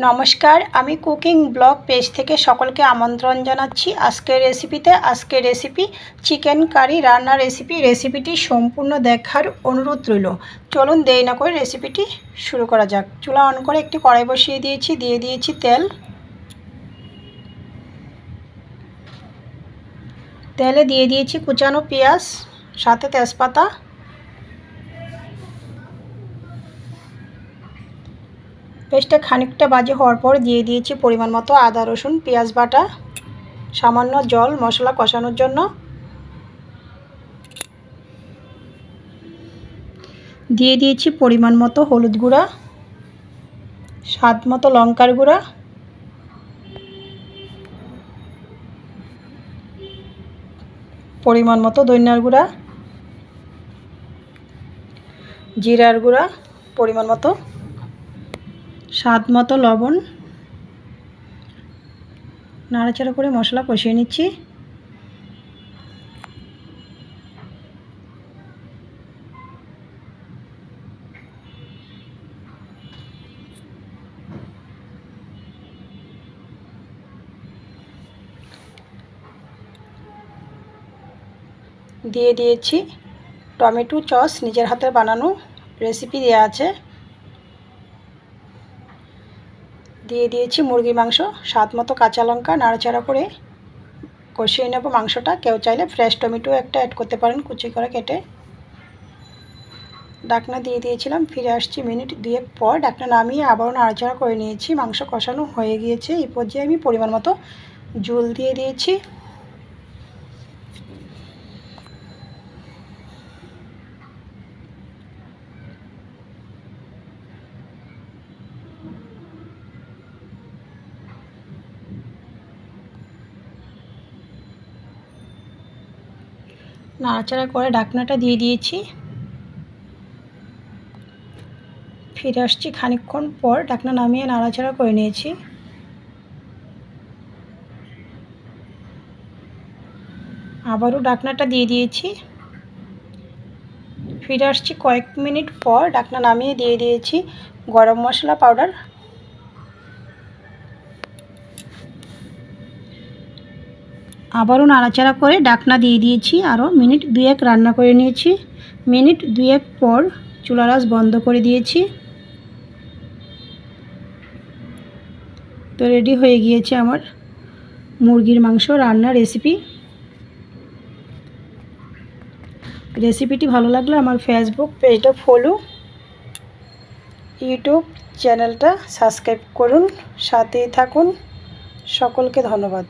নমস্কার, আমি cooking blog page থেকে সকলকে আমন্ত্রণ জানাচ্ছি আজকের রেসিপিতে। আজকের রেসিপি চিকেন কারি রান্নার রেসিপিটি সম্পূর্ণ দেখার অনুরোধ রইল। চলুন দেরি না করে রেসিপিটি শুরু করা যাক। চুলা অন করে একটি কড়াই বসিয়ে দিয়েছি, দিয়ে দিয়েছি তেলে দিয়ে দিয়েছি কুচানো পেঁয়াজ, সাথে তেজপাতা, পেস্টটা খানিকটা ভাজা হওয়ার পর দিয়ে দিয়েছি পরিমাণ মতো আদা রসুন পেঁয়াজ বাটা, সামান্য জল মশলা কষানোর জন্য, দিয়ে দিয়েছি পরিমাণ মতো হলুদ গুঁড়া, স্বাদ মতো লঙ্কার গুঁড়া, পরিমাণ মতো ধনিয়ার গুঁড়া, জিরার গুঁড়া, পরিমাণ মতো, স্বাদ মতো লবণ। নাড়াচাড়া করে মশলা কষিয়ে নিচ্ছি। দিয়ে দিয়েছি টমেটো সস, নিজের হাতে বানানো রেসিপি দেওয়া আছে। দিয়ে দিয়েছি মুরগির মাংস, স্বাদ মতো কাঁচা লঙ্কা, নাড়াচাড়া করে কষিয়ে নেব মাংসটা। কেউ চাইলে ফ্রেশ টমেটো একটা অ্যাড করতে পারেন কুচি করে কেটে। ঢাকনা দিয়ে দিয়েছিলাম, ফিরে আসছি মিনিট দুয়েক পর। ঢাকনা নামিয়ে আবারও নাড়াচাড়া করে নিয়েছি। মাংস কষানো হয়ে গিয়েছে। এই পর্যায়ে আমি পরিমাণ মতো ঝোল দিয়ে দিয়েছি। নাড়াচাড়া করে ঢাকনাটা দিয়ে দিয়েছি। ফিরে আসছি খানিকক্ষণ পর। ঢাকনা নামিয়ে নাড়াচাড়া করে নিয়েছি। আবারও ঢাকনাটা দিয়ে দিয়েছি। ফিরে আসছি কয়েক মিনিট পর। ঢাকনা নামিয়ে দিয়ে দিয়েছি গরম মশলা পাউডার, আবারও নাড়াচাড়া করে ঢাকনা দিয়ে দিয়েছি। আরও মিনিট দুয়েক রান্না করে নিয়েছি। মিনিট দুয়েক পর চুলার আঁচ বন্ধ করে দিয়েছি। তো রেডি হয়ে গিয়েছে আমার মুরগির মাংস রান্নার রেসিপিটি ভালো লাগলে আমার ফেসবুক পেজটা ফলো, ইউটিউব চ্যানেলটা সাবস্ক্রাইব করুন, সাথেই থাকুন। সকলকে ধন্যবাদ।